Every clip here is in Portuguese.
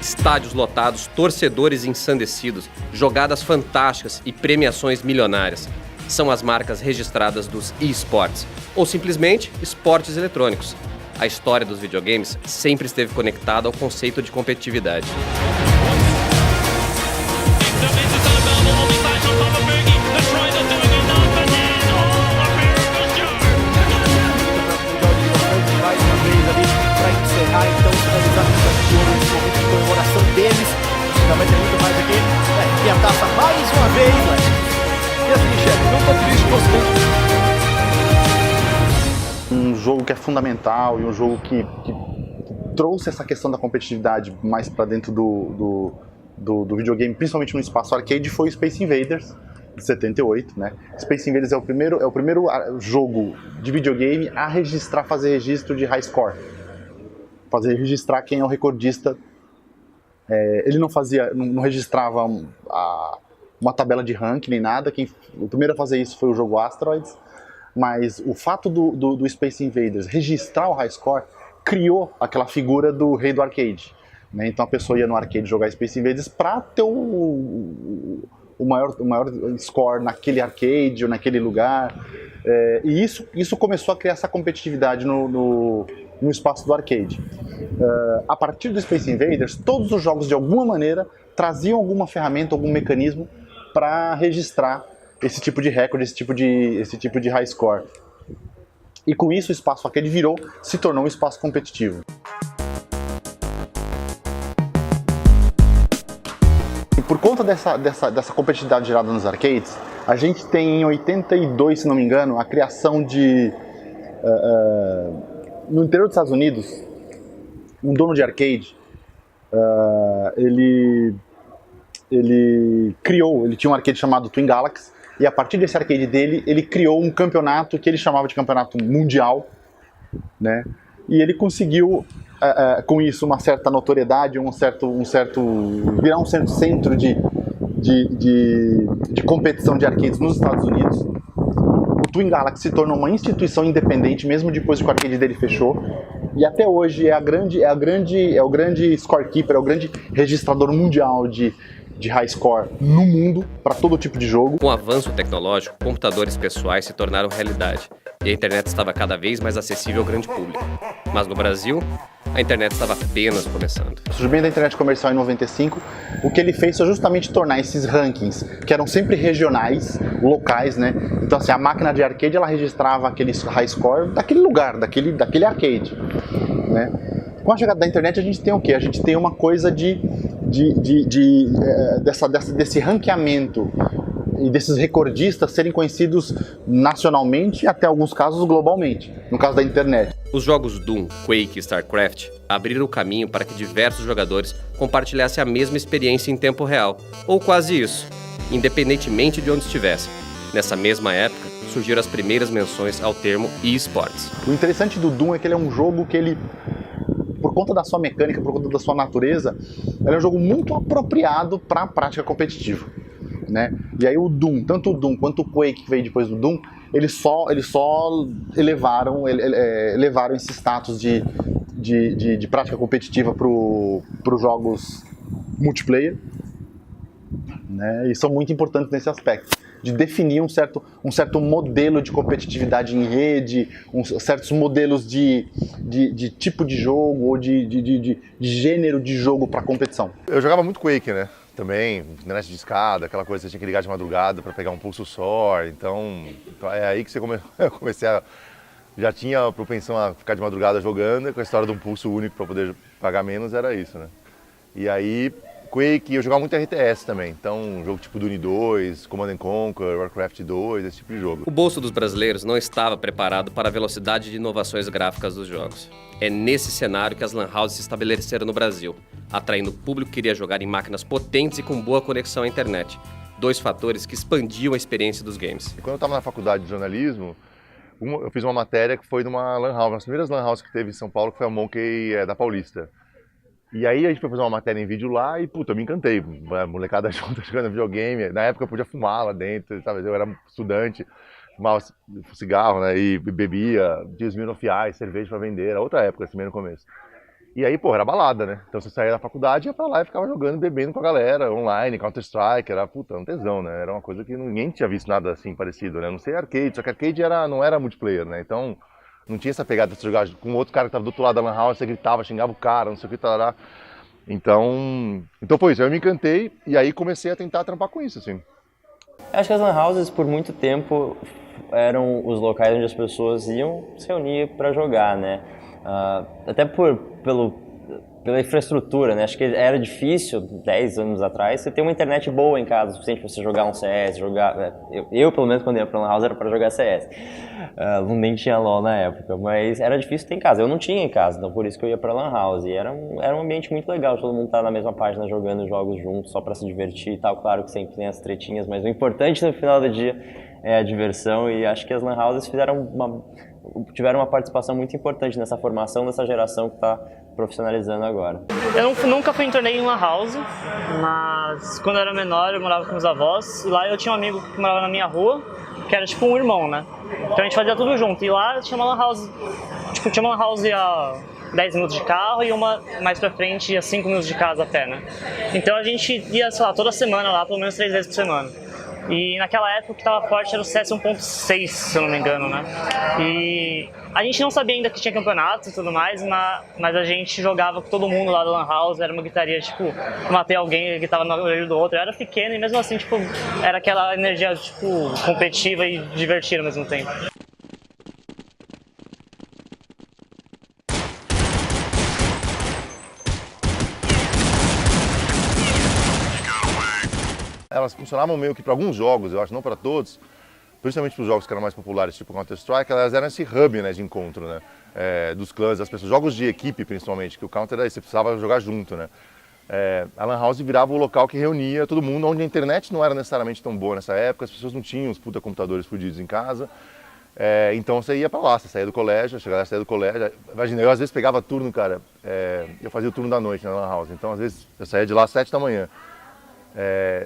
Estádios lotados, torcedores ensandecidos, jogadas fantásticas e premiações milionárias. São as marcas registradas dos eSports, ou simplesmente esportes eletrônicos. A história dos videogames sempre esteve conectada ao conceito de competitividade. Deles, já vai ter muito mais aqui. E a taça mais uma vez, mas... E assim, chefe, não tô triste com Um jogo que é fundamental e um jogo que trouxe essa questão da competitividade mais para dentro do videogame, principalmente no espaço arcade, foi o Space Invaders, de 78, né? Space Invaders é o primeiro jogo de videogame a fazer registro de high score. Registrar quem é o recordista. Ele não registrava uma tabela de ranking nem nada. O primeiro a fazer isso foi o jogo Asteroids, mas o fato do Space Invaders registrar o high score criou aquela figura do rei do arcade, né? Então a pessoa ia no arcade jogar Space Invaders para ter o maior score naquele arcade ou naquele lugar, e isso começou a criar essa competitividade no espaço do arcade. A partir do Space Invaders, todos os jogos de alguma maneira traziam alguma ferramenta, algum mecanismo para registrar esse tipo de recorde, esse tipo de high score. E com isso o espaço arcade se tornou um espaço competitivo. E por conta dessa competitividade gerada nos arcades, a gente tem em 82, se não me engano, a criação no interior dos Estados Unidos, um dono de arcade, ele tinha um arcade chamado Twin Galaxy, e a partir desse arcade dele, ele criou um campeonato que ele chamava de campeonato mundial, né? E ele conseguiu, com isso, uma certa notoriedade, virar um certo centro de competição de arcades nos Estados Unidos. O Twin Galaxy se tornou uma instituição independente, mesmo depois que o arcade dele fechou. E até hoje é o grande scorekeeper, é o grande registrador mundial de high score no mundo, para todo tipo de jogo. Com o avanço tecnológico, computadores pessoais se tornaram realidade e a internet estava cada vez mais acessível ao grande público. Mas no Brasil, a internet estava apenas começando. O surgimento da internet comercial em 95, o que ele fez foi justamente tornar esses rankings, que eram sempre regionais, locais, né? Então assim, a máquina de arcade, ela registrava aquele high score daquele lugar, daquele arcade, né? Com a chegada da internet a gente tem o quê? A gente tem uma coisa desse ranqueamento e desses recordistas serem conhecidos nacionalmente e até alguns casos globalmente, no caso da internet. Os jogos Doom, Quake e StarCraft abriram o caminho para que diversos jogadores compartilhassem a mesma experiência em tempo real, ou quase isso, independentemente de onde estivessem. Nessa mesma época, surgiram as primeiras menções ao termo eSports. O interessante do Doom é que ele é um jogo que ele, por conta da sua mecânica, por conta da sua natureza, ele é um jogo muito apropriado para a prática competitiva, né? E aí tanto o Doom quanto o Quake, que veio depois do Doom, eles só elevaram esse status de prática competitiva para os jogos multiplayer, né? E são muito importantes nesse aspecto, de definir um certo modelo de competitividade em rede, certos modelos de tipo de jogo ou de gênero de jogo para competição. Eu jogava muito Quake, né? Também, internet de escada, aquela coisa que você tinha que ligar de madrugada para pegar um pulso só. Então é aí que eu comecei a... Já tinha a propensão a ficar de madrugada jogando, e com a história de um pulso único para poder pagar menos, era isso, né? E aí, Quake, eu jogava muito RTS também, então jogo tipo Dune 2, Command & Conquer, Warcraft 2, esse tipo de jogo. O bolso dos brasileiros não estava preparado para a velocidade de inovações gráficas dos jogos. É nesse cenário que as lan houses se estabeleceram no Brasil, atraindo o público que queria jogar em máquinas potentes e com boa conexão à internet. Dois fatores que expandiam a experiência dos games. E quando eu estava na faculdade de jornalismo, eu fiz uma matéria que foi numa lan house, uma das primeiras lan houses que teve em São Paulo, que foi a Monkey da Paulista. E aí a gente foi fazer uma matéria em vídeo lá e, puta, eu me encantei. A molecada junto jogando videogame. Na época eu podia fumar lá dentro, sabe? Eu era estudante, fumava cigarro, né? E bebia, tinha os Smirnoff Ice, cerveja pra vender. Era outra época, assim, meio no começo. E aí, pô, era balada, né? Então você saía da faculdade, ia pra lá e ficava jogando, bebendo com a galera, online, Counter-Strike, era, puta, um tesão, né? Era uma coisa que ninguém tinha visto nada assim parecido, né? Não sei arcade, só que arcade não era multiplayer, né? Então não tinha essa pegada de você jogar com outro cara que tava do outro lado da lan house, você gritava, xingava o cara, não sei o que, tal. Então foi isso, eu me encantei e aí comecei a tentar trampar com isso, assim. Acho que as lan houses, por muito tempo, eram os locais onde as pessoas iam se reunir para jogar, né? Até pela infraestrutura, né? Acho que era difícil, 10 anos atrás, você ter uma internet boa em casa, o suficiente para você jogar um CS, eu, pelo menos, quando ia pra lan house, era para jogar CS. Nem tinha LoL na época, mas era difícil ter em casa. Eu não tinha em casa, então por isso que eu ia pra lan house. E era um ambiente muito legal, todo mundo tá na mesma página jogando jogos juntos, só para se divertir e tal. Claro que sempre tem as tretinhas, mas o importante no final do dia é a diversão, e acho que as lan houses tiveram uma participação muito importante nessa formação dessa geração que está profissionalizando agora. Eu nunca fui em torneio em lan house, mas quando eu era menor eu morava com meus avós, e lá eu tinha um amigo que morava na minha rua, que era tipo um irmão, né? Então a gente fazia tudo junto, e lá tinha uma lan house, tinha uma lan house a 10 minutos de carro e uma mais pra frente a 5 minutos de casa a pé, né? Então a gente ia, sei lá, toda semana lá, pelo menos 3 vezes por semana. E naquela época o que estava forte era o CS 1.6, se eu não me engano, né? E a gente não sabia ainda que tinha campeonatos e tudo mais, mas a gente jogava com todo mundo lá da lan house, era uma gritaria, tipo, matei alguém que estava no olho do outro. Eu era pequeno e mesmo assim, tipo, era aquela energia, tipo, competitiva e divertida ao mesmo tempo. Elas funcionavam meio que para alguns jogos, eu acho, não para todos, principalmente para os jogos que eram mais populares, tipo Counter-Strike, elas eram esse hub, né, de encontro, né, dos clãs, das pessoas, jogos de equipe principalmente, que o Counter aí você precisava jogar junto, né. A Lan House virava o local que reunia todo mundo, onde a internet não era necessariamente tão boa nessa época, as pessoas não tinham os puta computadores fodidos em casa, então você ia para lá, você saía do colégio, saía do colégio, imagina, eu às vezes pegava turno, cara, eu fazia o turno da noite na Lan House, então às vezes eu saía de lá às 7 da manhã.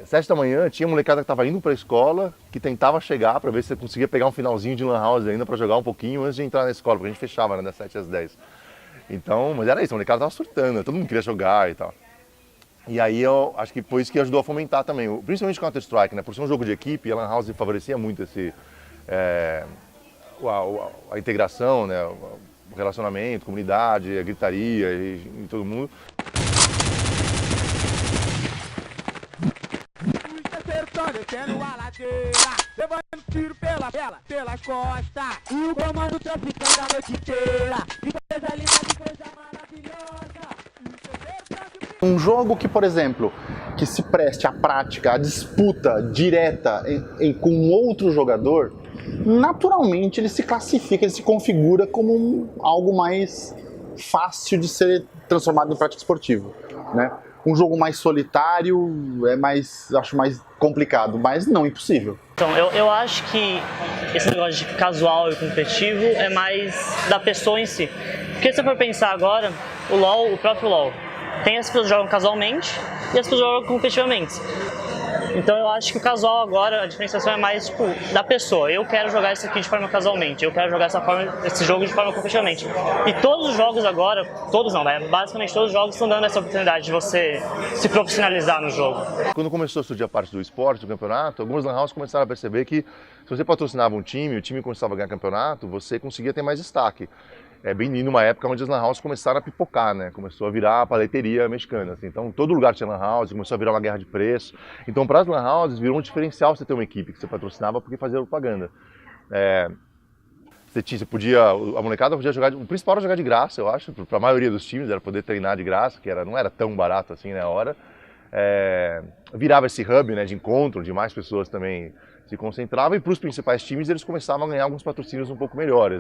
7 da manhã tinha molecada que estava indo para a escola, que tentava chegar para ver se você conseguia pegar um finalzinho de lan house ainda para jogar um pouquinho antes de entrar na escola, porque a gente fechava, né, das 7 às 10. Então, mas era isso, a molecada estava surtando, todo mundo queria jogar e tal. E aí eu acho que foi isso que ajudou a fomentar também, principalmente Counter-Strike, né, por ser um jogo de equipe, a lan house favorecia muito a integração, né, o relacionamento, comunidade, a gritaria e todo mundo. Descendo a ladeira, levando tiro pelas costas. E o comando traficando a noite inteira. Que coisa linda, que coisa maravilhosa. Um jogo que, por exemplo, que se preste à prática, à disputa direta com outro jogador, naturalmente ele se classifica, ele se configura como algo mais fácil de ser transformado em prática esportiva, né? Um jogo mais solitário acho mais complicado, mas não impossível. Então, eu acho que esse negócio de casual e competitivo é mais da pessoa em si. Porque se você for pensar agora, o próprio LoL, tem as pessoas que jogam casualmente e as pessoas que jogam competitivamente. Então eu acho que o casual agora, a diferenciação é mais tipo, da pessoa. Eu quero jogar isso aqui de forma casualmente, eu quero jogar esse jogo de forma competitivamente. E todos os jogos agora, todos não, né? Basicamente todos os jogos estão dando essa oportunidade de você se profissionalizar no jogo. Quando começou a surgir a parte do esporte, do campeonato, algumas lan houses começaram a perceber que se você patrocinava um time, o time começava a ganhar campeonato, você conseguia ter mais destaque. Bem numa época onde as lan houses começaram a pipocar, né? Começou a virar a paleteria mexicana, assim. Então todo lugar tinha lan house, começou a virar uma guerra de preço. Então para as lan houses virou um diferencial você ter uma equipe que você patrocinava porque fazia propaganda. A molecada podia jogar, o principal era jogar de graça, eu acho, para a maioria dos times era poder treinar de graça, que não era tão barato assim na hora. Virava esse hub, né, de encontro, de mais pessoas também se concentravam, e para os principais times eles começavam a ganhar alguns patrocínios um pouco melhores.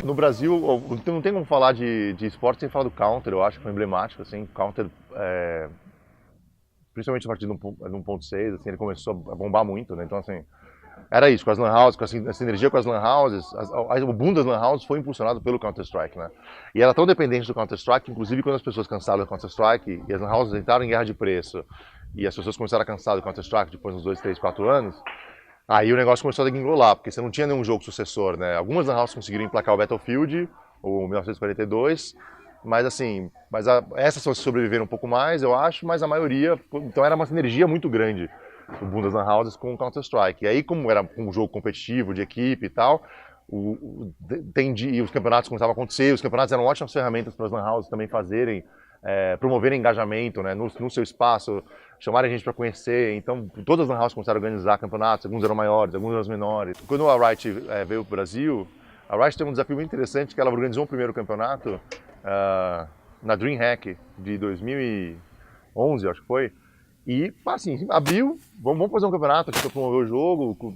No Brasil, não tem como falar de esporte sem falar do Counter, eu acho que foi emblemático, assim, Counter, principalmente a partir do 1.6, assim, ele começou a bombar muito, né, então assim, era isso, com as lan houses, com a sinergia com as lan houses, o boom das lan houses foi impulsionado pelo Counter-Strike, né, e era tão dependente do Counter-Strike, inclusive quando as pessoas cansaram do Counter-Strike e as lan houses entraram em guerra de preço, e as pessoas começaram a cansar do Counter-Strike depois dos 2, 3, 4 anos, Aí o negócio começou a degringolar, porque você não tinha nenhum jogo sucessor, né? Algumas lan houses conseguiram emplacar o Battlefield, o 1942, mas assim, essas só sobreviveram um pouco mais, eu acho, mas a maioria, então era uma sinergia muito grande o boom das lan houses com o Counter-Strike. E aí, como era um jogo competitivo, de equipe e tal, e os campeonatos começavam a acontecer, os campeonatos eram ótimas ferramentas para as lan houses também fazerem, promoverem engajamento, né, no seu espaço, chamarem a gente para conhecer. Então, todas as lan houses começaram a organizar campeonatos, alguns eram maiores, alguns eram menores. Quando a Riot veio para o Brasil, a Riot teve um desafio muito interessante, que ela organizou um primeiro campeonato na DreamHack de 2011, acho que foi. E, assim, abriu, vamos fazer um campeonato aqui para promover o jogo,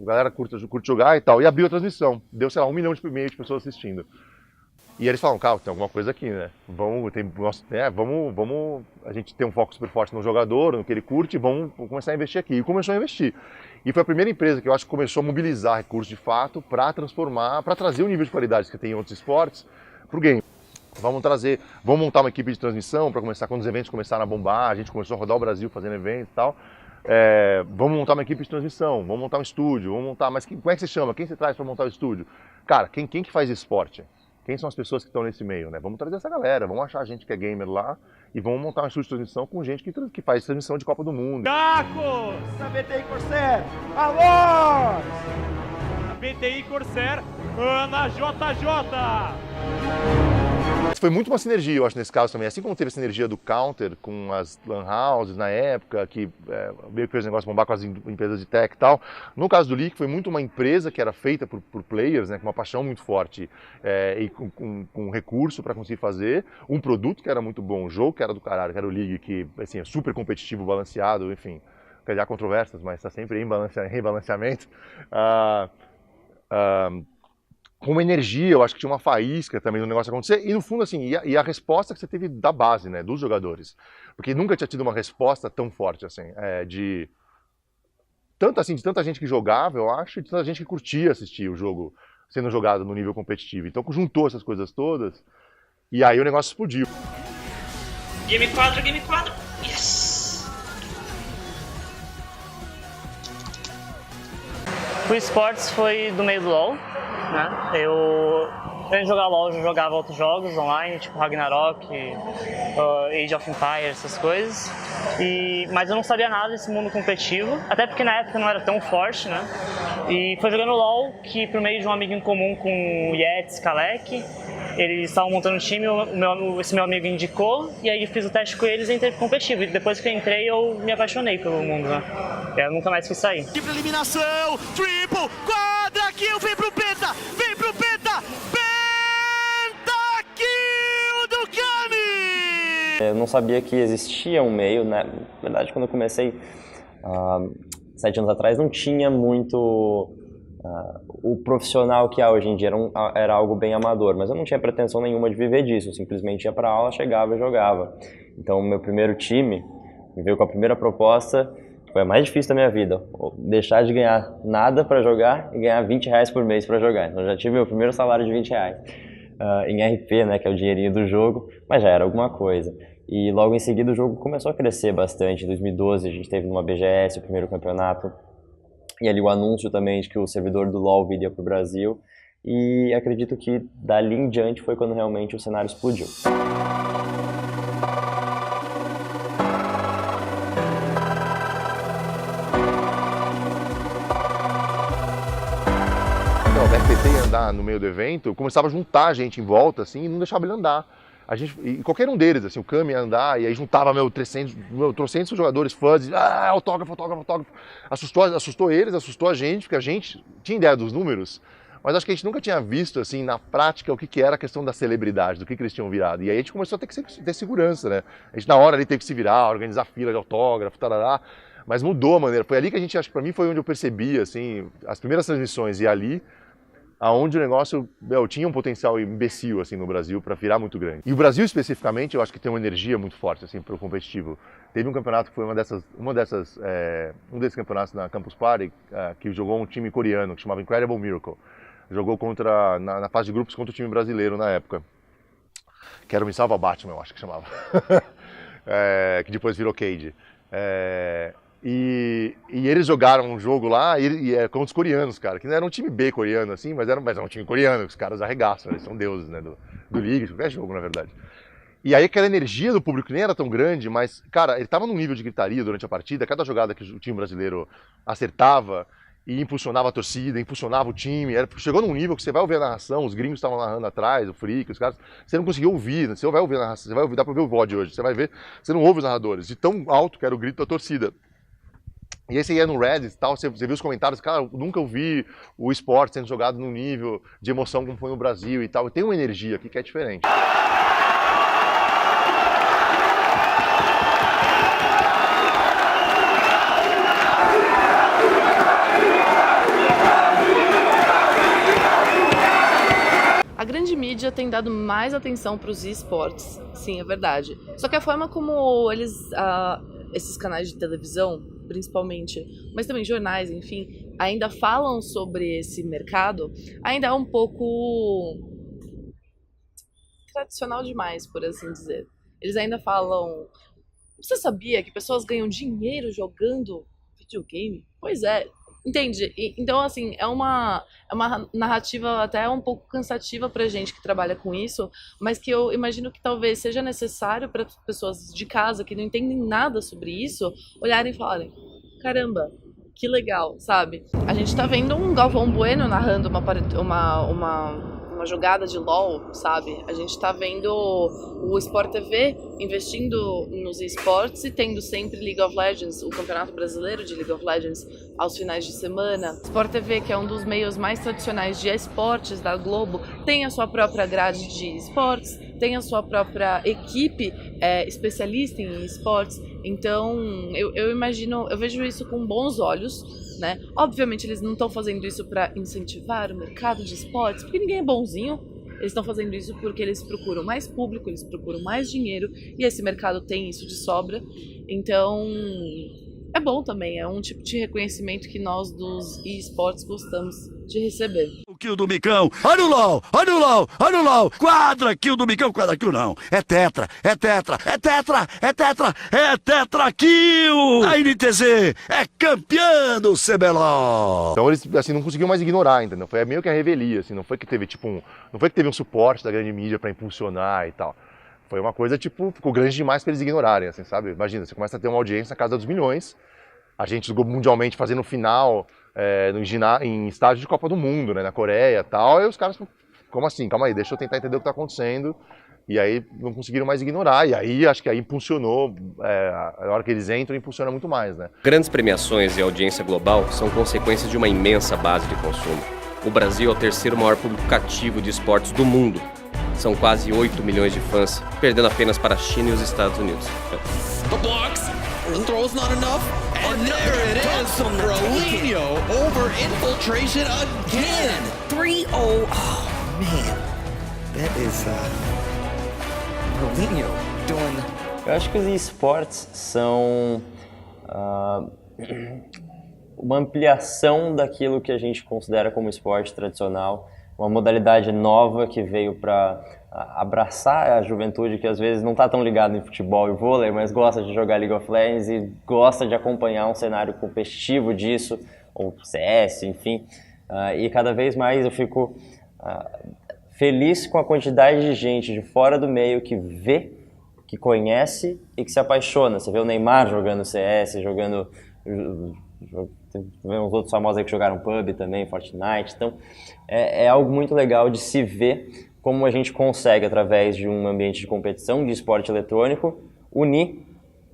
a galera curte jogar e tal. E abriu a transmissão, deu, sei lá, 1,5 milhão de pessoas assistindo. E eles falam, cara, tem alguma coisa aqui, né? Vamos, a gente tem um foco super forte no jogador, no que ele curte, vamos começar a investir aqui. E começou a investir. E foi a primeira empresa que eu acho que começou a mobilizar recursos de fato para transformar, para trazer o nível de qualidade que tem em outros esportes para o game. Vamos montar uma equipe de transmissão para começar, quando os eventos começaram a bombar, a gente começou a rodar o Brasil fazendo eventos e tal. Vamos montar uma equipe de transmissão, vamos montar um estúdio, mas como é que você chama? Quem você traz para montar o estúdio? Cara, quem que faz esporte? Quem são as pessoas que estão nesse meio, né? Vamos trazer essa galera, vamos achar gente que é gamer lá e vamos montar um estúdio de transmissão com gente que faz transmissão de Copa do Mundo. Caco, BTI Corsair, alô! BTI Corsair, Ana JJ. Foi muito uma sinergia, eu acho, nesse caso também. Assim como teve a sinergia do Counter com as lan houses na época, que meio que fez o negócio bombar com as empresas de tech e tal. No caso do League, foi muito uma empresa que era feita por players, né, com uma paixão muito forte e com recurso para conseguir fazer. Um produto que era muito bom, um jogo que era do caralho, que era o League, que assim, é super competitivo, balanceado, enfim. Há controvérsias, mas está sempre em rebalanceamento. Com uma energia, eu acho que tinha uma faísca também no negócio acontecer, e no fundo, assim, e a resposta que você teve da base, né, dos jogadores, porque nunca tinha tido uma resposta tão forte, assim, de tanta gente que jogava, eu acho, e de tanta gente que curtia assistir o jogo sendo jogado no nível competitivo. Então, juntou essas coisas todas, e aí o negócio explodiu. Game 4, yes! O esportes foi do meio do LoL, né? Antes de jogar LoL, eu jogava outros jogos online, tipo Ragnarok, Age of Empires, essas coisas. Mas eu não sabia nada desse mundo competitivo, até porque na época não era tão forte, né? E foi jogando LoL que, por meio de um amigo em comum com o Yetis, Kalec, eles estavam montando um time, esse meu amigo indicou, e aí eu fiz o teste com eles e entrei pro competitivo. E depois que eu entrei, eu me apaixonei pelo mundo, né? Eu nunca mais quis sair. Triple eliminação, triple, quadra kill, vem pro Penta, kill do Kami! Eu não sabia que existia um meio, né? Na verdade, quando eu comecei 7 anos atrás, não tinha muito o profissional que há hoje em dia, era algo bem amador, mas eu não tinha pretensão nenhuma de viver disso, eu simplesmente ia para aula, chegava e jogava. Então, o meu primeiro time me veio com a primeira proposta, foi a mais difícil da minha vida, deixar de ganhar nada para jogar e ganhar R$20 por mês para jogar. Então, eu já tive meu primeiro salário de R$20 em RP, né, que é o dinheirinho do jogo, mas já era alguma coisa. E logo em seguida o jogo começou a crescer bastante. Em 2012 a gente teve numa BGS o primeiro campeonato, e ali o anúncio também de que o servidor do LoL viria para o Brasil, e acredito que dali em diante foi quando realmente o cenário explodiu. O FPT ia andar no meio do evento, eu começava a juntar a gente em volta, assim, e não deixava ele andar. E qualquer um deles, assim, o Kami ia andar, e aí juntava 300 jogadores, fãs, autógrafo. Assustou eles, assustou a gente, porque a gente tinha ideia dos números, mas acho que a gente nunca tinha visto, assim, na prática, o que era a questão da celebridade, do que eles tinham virado. E aí a gente começou a ter que ter segurança, né? A gente na hora ali teve que se virar, organizar fila de autógrafo, tarará, mas mudou a maneira. Foi ali que a gente, acho que pra mim foi onde eu percebi, assim, as primeiras transmissões, e ali aonde o negócio tinha um potencial imbecil assim no Brasil para virar muito grande. E o Brasil especificamente, eu acho que tem uma energia muito forte assim para o competitivo. Teve um campeonato que foi um desses campeonatos na Campus Party que jogou um time coreano que chamava Incredible Miracle. Jogou na fase de grupos contra o time brasileiro na época, que era o Me Salva Batman, eu acho que chamava, que depois virou Cade. E eles jogaram um jogo lá com os coreanos, cara, que não era um time B coreano, assim, mas era um time coreano, os caras arregaçam, eles são deuses, né, do League, de qualquer jogo, na verdade. E aí aquela energia do público nem era tão grande, mas, cara, ele tava num nível de gritaria durante a partida, cada jogada que o time brasileiro acertava e impulsionava a torcida, impulsionava o time, chegou num nível que você vai ouvir a narração, os gringos estavam narrando atrás, o Freak, os caras, você não conseguia ouvir, você vai ouvir a narração, você vai ouvir, dá pra ver o VOD hoje, você vai ver, você não ouve os narradores, de tão alto que era o grito da torcida. E aí você ia no Reddit e tal, você viu os comentários, cara, eu nunca ouvi o esporte sendo jogado num nível de emoção como foi no Brasil e tal. E tem uma energia aqui que é diferente. A grande mídia tem dado mais atenção para os esportes, sim, é verdade. Só que a forma como eles, esses canais de televisão, principalmente, mas também jornais, enfim, ainda falam sobre esse mercado, ainda é um pouco tradicional demais, por assim dizer. Eles ainda falam, você sabia que pessoas ganham dinheiro jogando videogame? Pois é, entende? Então, assim, é uma narrativa até um pouco cansativa pra gente que trabalha com isso, mas que eu imagino que talvez seja necessário para pessoas de casa que não entendem nada sobre isso, olharem e falarem, caramba, que legal, sabe? A gente tá vendo um Galvão Bueno narrando uma jogada de LOL, sabe? A gente tá vendo o Sport TV investindo nos esportes e tendo sempre League of Legends, o Campeonato Brasileiro de League of Legends aos finais de semana. Sport TV, que é um dos meios mais tradicionais de esportes da Globo, tem a sua própria grade de esportes, tem a sua própria equipe especialista em esportes. Então, eu imagino, eu vejo isso com bons olhos, né? Obviamente, eles não estão fazendo isso para incentivar o mercado de esportes, porque ninguém é bonzinho. Eles estão fazendo isso porque eles procuram mais público, eles procuram mais dinheiro, e esse mercado tem isso de sobra. Então, é bom também, é um tipo de reconhecimento que nós dos esportes gostamos de receber. O kill do Micão, olha o LOL, olha o LOL, olha o LOL, quadra kill do Micão, quadra kill não, é tetra, é tetra, é tetra, é tetra, é tetra kill! A NTZ é campeã do CBLOL! Então eles, assim, não conseguiam mais ignorar, entendeu? Foi meio que a revelia, assim, não foi que teve, não foi que teve um suporte da grande mídia pra impulsionar e tal. Foi uma coisa, ficou grande demais pra eles ignorarem, assim, sabe? Imagina, você começa a ter uma audiência na casa dos milhões, a gente jogou mundialmente fazendo final em estádio de Copa do Mundo, né, na Coreia e tal, e os caras, como assim? Calma aí, deixa eu tentar entender o que tá acontecendo. E aí não conseguiram mais ignorar, e aí acho que aí impulsionou, a hora que eles entram, impulsiona muito mais, né? Grandes premiações e audiência global são consequências de uma imensa base de consumo. O Brasil é o terceiro maior público cativo de esportes do mundo. São quase 8 milhões de fãs, perdendo apenas para a China e os Estados Unidos. The blocks, throws not enough, and there it is from Rolinho, over infiltration again. 3-0, oh man, that is Rolinho doing... Eu acho que os esportes são uma ampliação daquilo que a gente considera como esporte tradicional, uma modalidade nova que veio para abraçar a juventude que às vezes não está tão ligado em futebol e vôlei, mas gosta de jogar League of Legends e gosta de acompanhar um cenário competitivo disso, ou CS, enfim. E cada vez mais eu fico feliz com a quantidade de gente de fora do meio que vê, que conhece e que se apaixona. Você vê o Neymar jogando CS, jogando... Tem uns outros famosos aí que jogaram PUBG também, Fortnite. Então, é algo muito legal de se ver como a gente consegue, através de um ambiente de competição, de esporte eletrônico, unir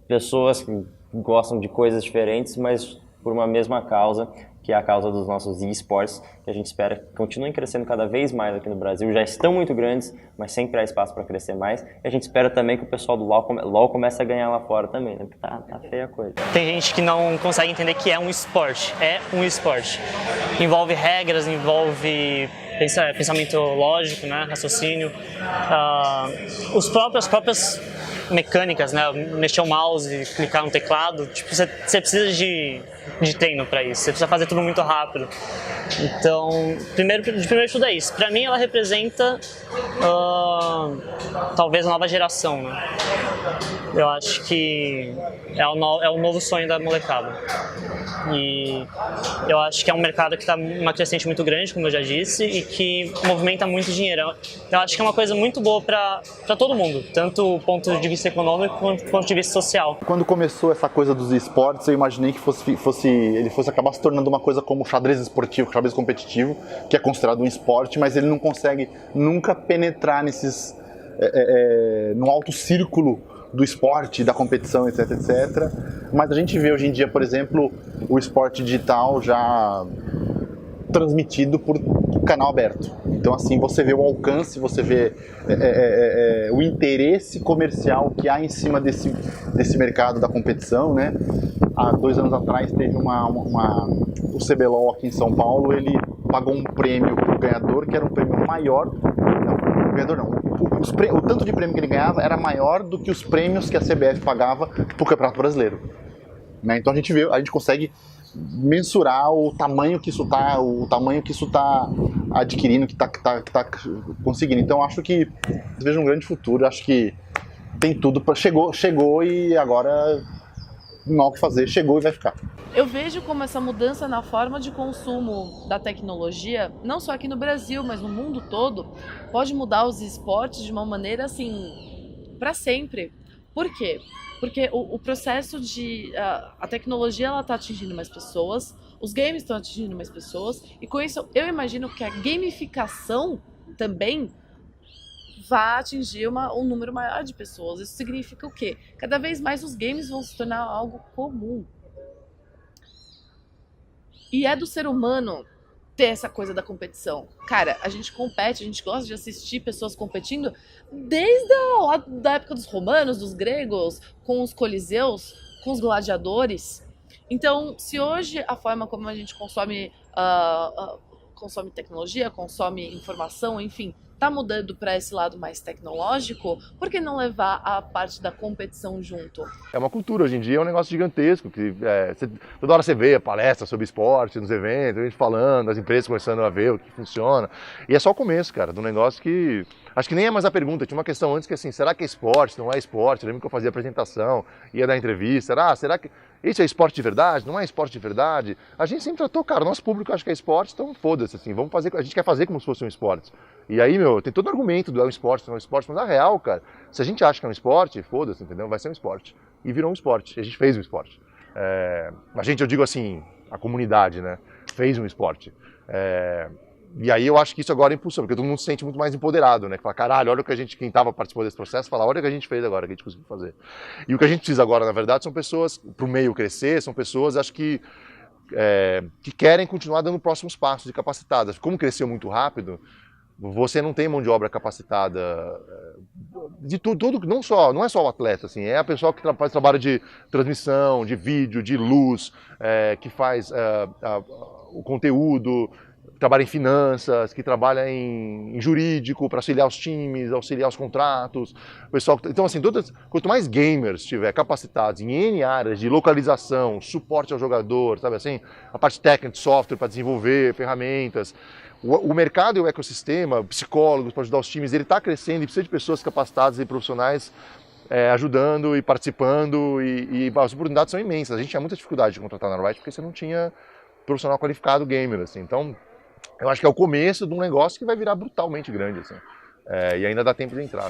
pessoas que gostam de coisas diferentes, mas por uma mesma causa, que é a causa dos nossos esportes, que a gente espera que continuem crescendo cada vez mais aqui no Brasil. Já estão muito grandes, mas sempre há espaço para crescer mais. E a gente espera também que o pessoal do LoL comece a ganhar lá fora também, né? Porque tá feia a coisa. Tem gente que não consegue entender que é um esporte. É um esporte. Envolve regras, envolve pensamento lógico, né? Raciocínio. As próprias mecânicas, né? Mexer o mouse, clicar no teclado, tipo, você precisa de treino para isso, você precisa fazer tudo muito rápido. Então, de primeiro tudo é isso. Para mim, ela representa talvez a nova geração, né? Eu acho que é o novo sonho da molecada. E eu acho que é um mercado que está uma crescente muito grande, como eu já disse, e que movimenta muito dinheiro. Eu acho que é uma coisa muito boa para todo mundo, tanto do ponto de vista econômico quanto do ponto de vista social. Quando começou essa coisa dos esportes, eu imaginei que ele fosse acabar se tornando uma coisa como o xadrez esportivo, xadrez competitivo, que é considerado um esporte, mas ele não consegue nunca penetrar no alto círculo do esporte, da competição, etc, etc. Mas a gente vê hoje em dia, por exemplo, o esporte digital já transmitido por canal aberto. Então, assim, você vê o alcance, você vê o interesse comercial que há em cima desse mercado da competição, né? Há 2 anos atrás teve o CBLOL aqui em São Paulo, ele pagou um prêmio para o ganhador, que era um prêmio maior. Não, o ganhador não. O tanto de prêmio que ele ganhava era maior do que os prêmios que a CBF pagava para o Campeonato Brasileiro. Né? Então a gente consegue mensurar o tamanho que isso está adquirindo, que está conseguindo. Então acho que vejo um grande futuro, acho que tem tudo para chegou e agora não há o que fazer, chegou e vai ficar. Eu vejo como essa mudança na forma de consumo da tecnologia, não só aqui no Brasil, mas no mundo todo, pode mudar os esportes de uma maneira assim, para sempre. Por quê? Porque o processo de... A tecnologia ela está atingindo mais pessoas, os games estão atingindo mais pessoas, e com isso eu imagino que a gamificação também vai atingir um número maior de pessoas. Isso significa o quê? Cada vez mais os games vão se tornar algo comum. E é do ser humano ter essa coisa da competição. Cara, a gente compete, a gente gosta de assistir pessoas competindo desde da época dos romanos, dos gregos, com os coliseus, com os gladiadores. Então, se hoje a forma como a gente consome tecnologia, consome informação, enfim, tá mudando para esse lado mais tecnológico, por que não levar a parte da competição junto? É uma cultura, hoje em dia é um negócio gigantesco, que toda hora você vê palestras sobre esporte nos eventos, a gente falando, as empresas começando a ver o que funciona, e é só o começo, cara, do negócio que... Acho que nem é mais a pergunta, tinha uma questão antes que assim, será que é esporte, não é esporte? Eu lembro que eu fazia apresentação, ia dar entrevista, será que isso é esporte de verdade, não é esporte de verdade? A gente sempre tratou, cara, nosso público acha que é esporte, então foda-se, assim, vamos fazer, a gente quer fazer como se fosse um esporte. E aí, tem todo o argumento do é um esporte, não é um esporte, mas na real, cara, se a gente acha que é um esporte, foda-se, entendeu? Vai ser um esporte. E virou um esporte, a gente fez um esporte. Eu digo assim, a comunidade, né, fez um esporte. E aí eu acho que isso agora impulsiona, porque todo mundo se sente muito mais empoderado, né? Fala, caralho, olha o que quem estava participando desse processo, fala, olha o que a gente fez agora, o que a gente conseguiu fazer. E o que a gente precisa agora, na verdade, são pessoas, para o meio crescer, são pessoas, acho que querem continuar dando próximos passos e capacitadas. Como cresceu muito rápido, você não tem mão de obra capacitada de tudo, não é só o atleta, assim, é a pessoa que faz trabalho de transmissão, de vídeo, de luz, que faz o conteúdo, trabalha em finanças, que trabalha em jurídico para auxiliar os times, auxiliar os contratos, pessoal. Então, assim, quanto mais gamers tiver capacitados em N áreas de localização, suporte ao jogador, sabe assim, a parte técnica de software para desenvolver ferramentas, o mercado e o ecossistema, psicólogos para ajudar os times, ele está crescendo e precisa de pessoas capacitadas e profissionais ajudando e participando e as oportunidades são imensas. A gente tinha muita dificuldade de contratar na Riot porque você não tinha profissional qualificado gamer, assim. Então, eu acho que é o começo de um negócio que vai virar brutalmente grande, assim. E ainda dá tempo de entrar.